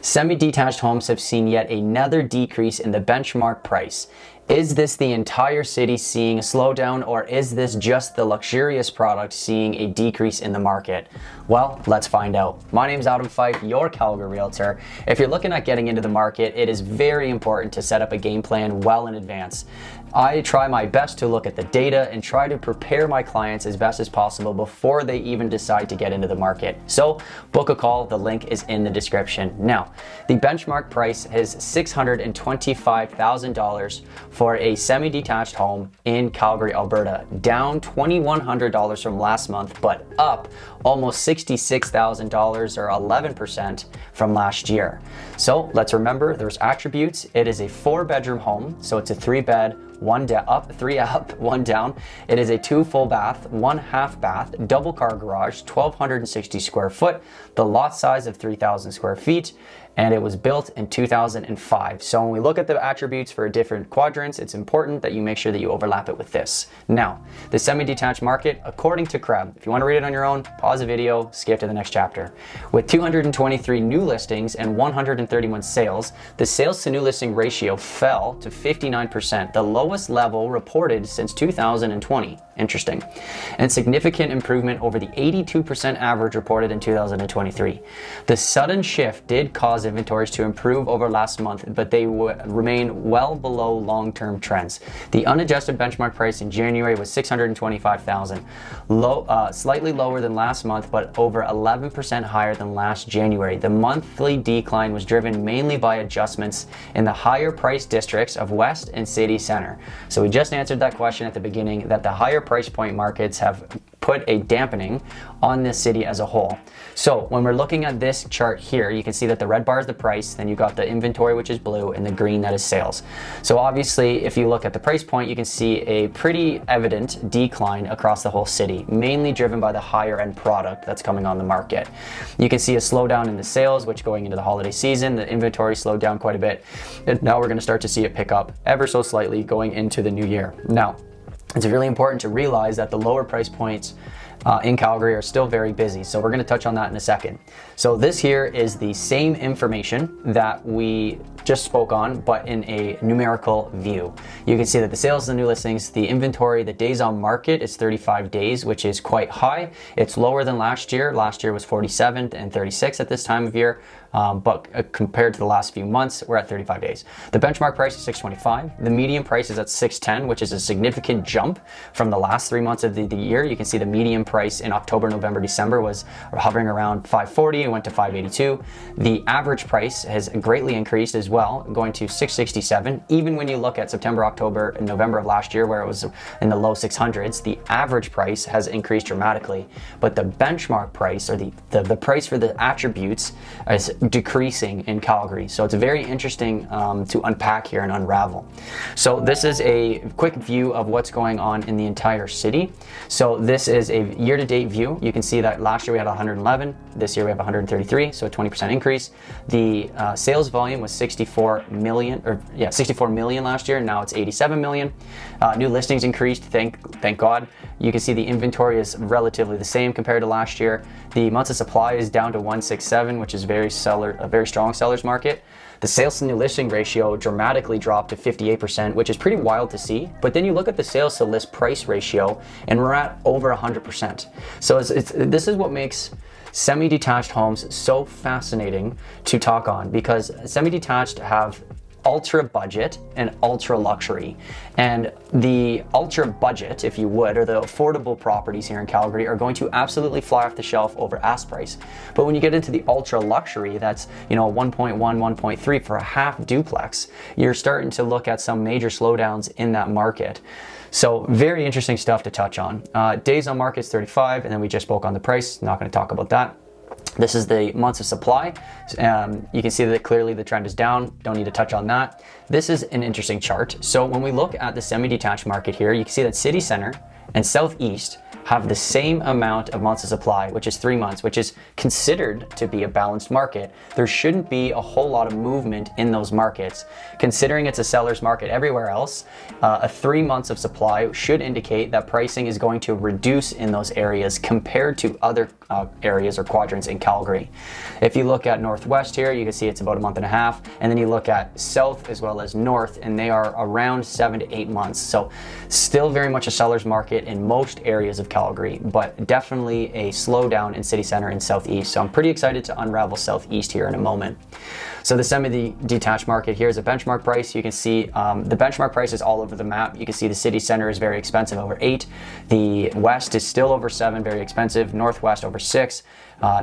Semi-detached homes have seen yet another decrease in the benchmark price. Is this the entire city seeing a slowdown, or is this just the luxurious product seeing a decrease in the market? Well, let's find out. My name is Fyfe, your Calgary Realtor. If you're looking at getting into the market, it is very important to set up a game plan well in advance. I try my best to look at the data and try to prepare my clients as best as possible before they even decide to get into the market. So book a call, the link is in the description. Now, the benchmark price is $625,000 for a semi-detached home in Calgary, Alberta, down $2,100 from last month, but up almost $66,000 or 11% from last year. So let's remember there's attributes. It is a 4-bedroom home, so it's a 3-bed, 1 up, 3 up, 1 down. It is a 2 full bath, 1 half bath, double car garage, 1,260 square foot, the lot size of 3,000 square feet, and it was built in 2005. So when we look at the attributes for different quadrants, it's important that you make sure that you overlap it with this. Now, the semi-detached market, according to CREB, if you want to read it on your own, pause the video, skip to the next chapter. With 223 new listings and 131 sales, the sales to new listing ratio fell to 59%, the lowest level reported since 2020. Interesting. And significant improvement over the 82% average reported in 2023. The sudden shift did cause inventories to improve over last month, but they remain well below long-term trends. The unadjusted benchmark price in January was $625,000, slightly lower than last month, but over 11% higher than last January. The monthly decline was driven mainly by adjustments in the higher price districts of West and City Center. So we just answered that question at the beginning, that the higher price point markets have put a dampening on this city as a whole. So when we're looking at this chart here, you can see that the red bar is the price, then you got the inventory, which is blue, and the green, that is sales. So obviously, if you look at the price point, you can see a pretty evident decline across the whole city, mainly driven by the higher end product that's coming on the market. You can see a slowdown in the sales, which going into the holiday season, the inventory slowed down quite a bit. And now we're going to start to see it pick up ever so slightly going into the new year. Now, it's really important to realize that the lower price points in Calgary are still very busy. So we're going to touch on that in a second. So this here is the same information that we just spoke on, but in a numerical view. You can see that the sales and the new listings, the inventory, the days on market is 35 days, which is quite high. It's lower than last year. Last year was 47 and 36 at this time of year. But compared to the last few months, we're at 35 days. The benchmark price is $625. The median price is at $610, which is a significant jump from the last 3 months of the year. You can see the median price in October, November, December was hovering around $540 and went to $582. The average price has greatly increased as well, going to $667. Even when you look at September, October, and November of last year, where it was in the low 600s, the average price has increased dramatically. But the benchmark price, or the price for the attributes, is decreasing in Calgary. So it's very interesting to unpack here and unravel. So this is a quick view of what's going on in the entire city. So this is a year-to-date view. You can see that last year we had 111, this year we have 133, so a 20% increase. The sales volume was 64 million last year, and now it's 87 million. New listings increased, thank God. You can see the inventory is relatively the same compared to last year. The months of supply is down to 167, which is a very strong seller's market. The sales to new listing ratio dramatically dropped to 58%, which is pretty wild to see. But then you look at the sales to list price ratio, and we're at over 100%. So this is what makes semi-detached homes so fascinating to talk on, because semi-detached have ultra budget and ultra luxury. And the ultra budget, if you would, or the affordable properties here in Calgary are going to absolutely fly off the shelf over ask price. But when you get into the ultra luxury, that's 1.1, 1.3 for a half duplex, you're starting to look at some major slowdowns in that market. So very interesting stuff to touch on. Days on market is 35, and then we just spoke on the price. Not going to talk about that. This is the months of supply. You can see that clearly the trend is down. Don't need to touch on that. This is an interesting chart. So when we look at the semi-detached market here, you can see that City Center and Southeast have the same amount of months of supply, which is 3 months, which is considered to be a balanced market, there shouldn't be a whole lot of movement in those markets. Considering it's a seller's market everywhere else, a 3 months of supply should indicate that pricing is going to reduce in those areas compared to other areas or quadrants in Calgary. If you look at Northwest here, you can see it's about a month and a half, and then you look at South as well as North, and they are around 7 to 8 months. So still very much a seller's market in most areas of Calgary, but definitely a slowdown in City Centre and Southeast. So I'm pretty excited to unravel Southeast here in a moment. So the semi-detached market here is a benchmark price. You can see the benchmark price is all over the map. You can see the City Centre is very expensive, over 8. The West is still over 7, very expensive. Northwest over 6.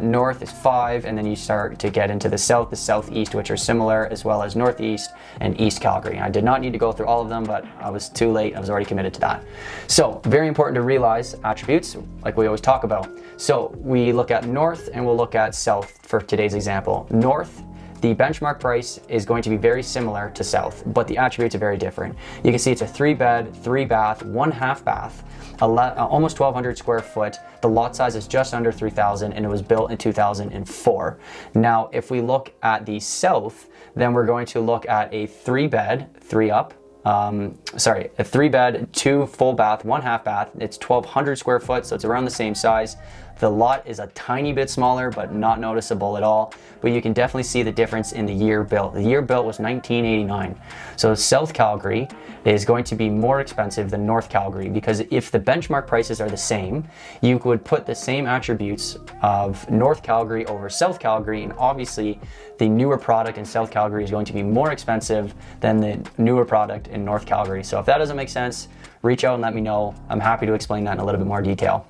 North is 5, and then you start to get into the South, the Southeast, which are similar, as well as Northeast and East Calgary. I did not need to go through all of them, but I was too late. I was already committed to that. So very important to realize attributes, like we always talk about. So we look at North and we'll look at South for today's example. North, the benchmark price is going to be very similar to South, but the attributes are very different. You can see it's a 3-bed, 3-bath, 1 half bath, almost 1,200 square foot. The lot size is just under 3,000, and it was built in 2004. Now, if we look at the South, then we're going to look at a 3-bed, 3-up, a 3-bed, 2 full bath, 1 half bath. It's 1,200 square foot, so it's around the same size. The lot is a tiny bit smaller, but not noticeable at all. But you can definitely see the difference in the year built. The year built was 1989. So South Calgary is going to be more expensive than North Calgary, because if the benchmark prices are the same, you would put the same attributes of North Calgary over South Calgary, and obviously the newer product in South Calgary is going to be more expensive than the newer product in North Calgary. So if that doesn't make sense, reach out and let me know. I'm happy to explain that in a little bit more detail.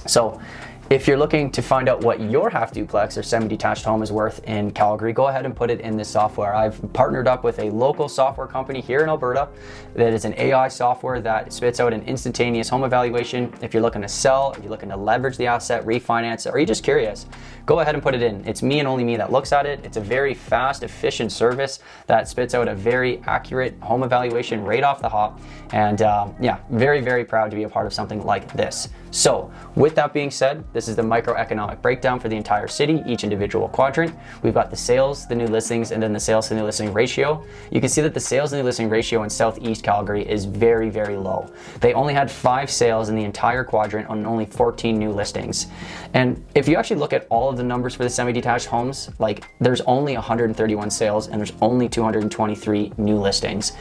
So if you're looking to find out what your half duplex or semi-detached home is worth in Calgary, go ahead and put it in this software. I've partnered up with a local software company here in Alberta that is an AI software that spits out an instantaneous home evaluation. If you're looking to sell, if you're looking to leverage the asset, refinance, or you're just curious, go ahead and put it in. It's me and only me that looks at it. It's a very fast, efficient service that spits out a very accurate home evaluation right off the hop. And yeah, very, very proud to be a part of something like this. So with that being said, this is the microeconomic breakdown for the entire city, each individual quadrant. We've got the sales, the new listings, and then the sales to new listing ratio. You can see that the sales to new listing ratio in Southeast Calgary is very, very low. They only had 5 sales in the entire quadrant on only 14 new listings. And if you actually look at all of the numbers for the semi-detached homes, like there's only 131 sales and there's only 223 new listings.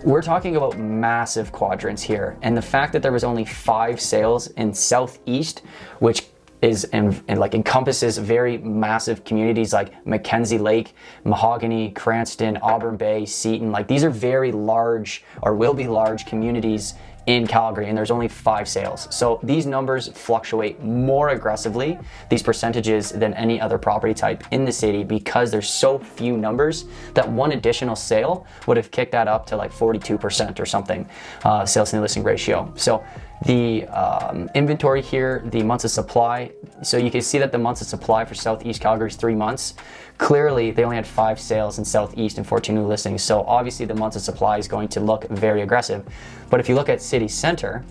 We're talking about massive quadrants here, and the fact that there was only 5 sales in Southeast, which is and like encompasses very massive communities like Mackenzie Lake, Mahogany, Cranston, Auburn Bay, Seton. Like these are very large, or will be large, communities in Calgary, and there's only 5 sales. So these numbers fluctuate more aggressively, these percentages, than any other property type in the city, because there's so few numbers that one additional sale would have kicked that up to like 42% or something, sales to new listing ratio. So the inventory here, the months of supply, so you can see that the months of supply for Southeast Calgary is 3 months. Clearly, they only had 5 sales in Southeast and 14 new listings, so obviously the months of supply is going to look very aggressive. But if you look at City Centre,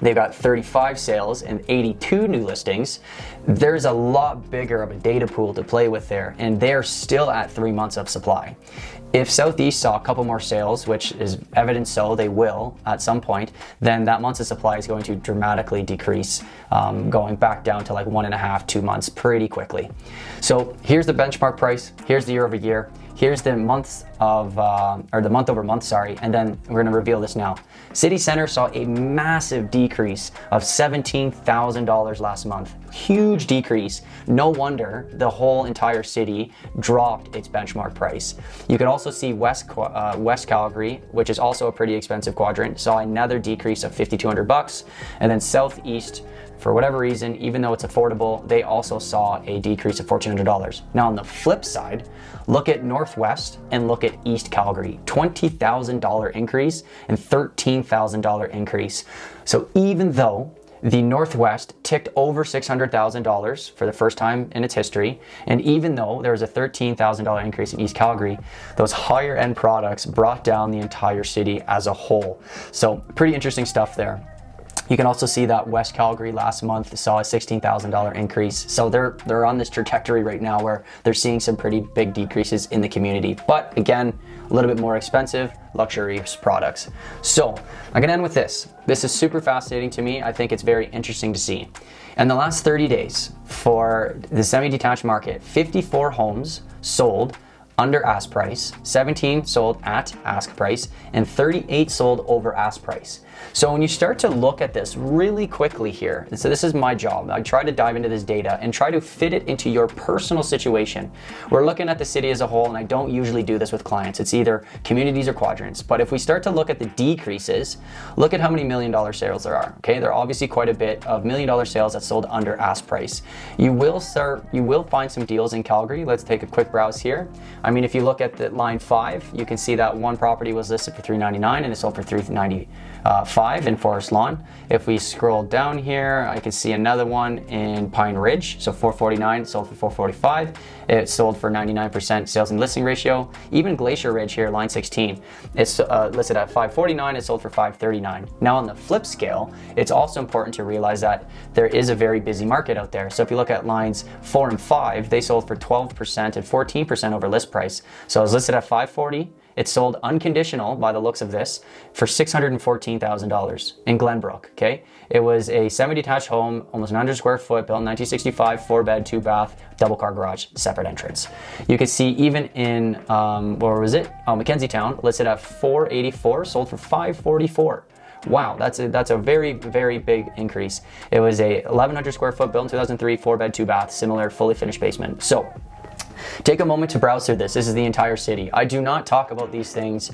they've got 35 sales and 82 new listings. There's a lot bigger of a data pool to play with there, and they're still at 3 months of supply. If Southeast saw a couple more sales, which is evident so they will at some point, then that months of supply is going to dramatically decrease, going back down to like 1.5, 2 months pretty quickly. So here's the benchmark price, here's the year over year, here's the months of, or the month over month, sorry, and then we're gonna reveal this now. City Centre saw a massive decrease of $17,000 last month. Huge decrease. No wonder the whole entire city dropped its benchmark price. You can also see West Calgary, which is also a pretty expensive quadrant, saw another decrease of $5,200, and then Southeast, for whatever reason, even though it's affordable, they also saw a decrease of $1,400. Now on the flip side, look at Northwest and look at East Calgary, $20,000 increase and $13,000 increase. So even though the Northwest ticked over $600,000 for the first time in its history, and even though there was a $13,000 increase in East Calgary, those higher end products brought down the entire city as a whole. So pretty interesting stuff there. You can also see that West Calgary last month saw a $16,000 increase. So they're on this trajectory right now where they're seeing some pretty big decreases in the community. But again, a little bit more expensive, luxurious products. So I'm gonna end with this. This is super fascinating to me. I think it's very interesting to see. In the last 30 days for the semi-detached market, 54 homes sold under ask price, 17 sold at ask price, and 38 sold over ask price. So when you start to look at this really quickly here, and so this is my job, I try to dive into this data and try to fit it into your personal situation. We're looking at the city as a whole, and I don't usually do this with clients. It's either communities or quadrants. But if we start to look at the decreases, look at how many $1 million sales there are. Okay, there are obviously quite a bit of $1 million sales that sold under ask price. You will find some deals in Calgary. Let's take a quick browse here. I mean, if you look at the line 5, you can see that one property was listed for $399 and it sold for $395 in Forest Lawn. If we scroll down here, I can see another one in Pine Ridge. So $449 sold for $445. It sold for 99% sales and listing ratio. Even Glacier Ridge here, line 16, it's listed at $549. It sold for $539. Now on the flip scale, it's also important to realize that there is a very busy market out there. So if you look at lines 4 and 5, they sold for 12% and 14% over list price. So it was listed at $540. It sold unconditional, by the looks of this, for $614,000 in Glenbrook, okay? It was a semi-detached home, almost 900 square foot, built in 1965, 4-bed, 2-bath, double-car garage, separate entrance. You can see even in, where was it? Oh, Mackenzie Town, listed at $484, sold for $544. Wow, that's a very, very big increase. It was a 1,100 square foot, built in 2003, 4-bed, 2-bath, similar, fully finished basement. So, take a moment to browse through this. This is the entire city. I do not talk about these things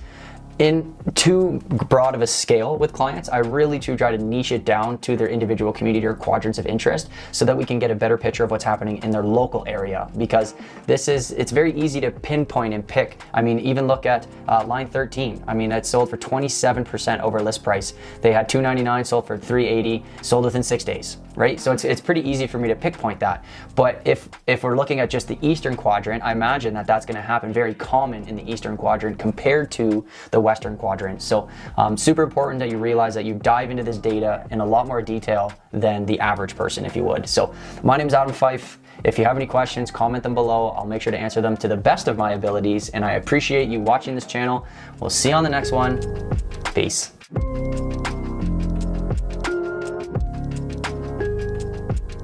in too broad of a scale with clients. I really do try to niche it down to their individual community or quadrants of interest so that we can get a better picture of what's happening in their local area, because it's very easy to pinpoint and pick. I mean, even look at line 13. I mean, that sold for 27% over list price. They had $299, sold for $380, sold within 6 days, right? So it's pretty easy for me to pinpoint that. But if we're looking at just the eastern quadrant, I imagine that that's going to happen very common in the eastern quadrant compared to the western quadrant. So super important that you realize that you dive into this data in a lot more detail than the average person, if you would. So my name is Adam Fyfe. If you have any questions, comment them below. I'll make sure to answer them to the best of my abilities, and I appreciate you watching this channel. We'll see you on the next one. Peace.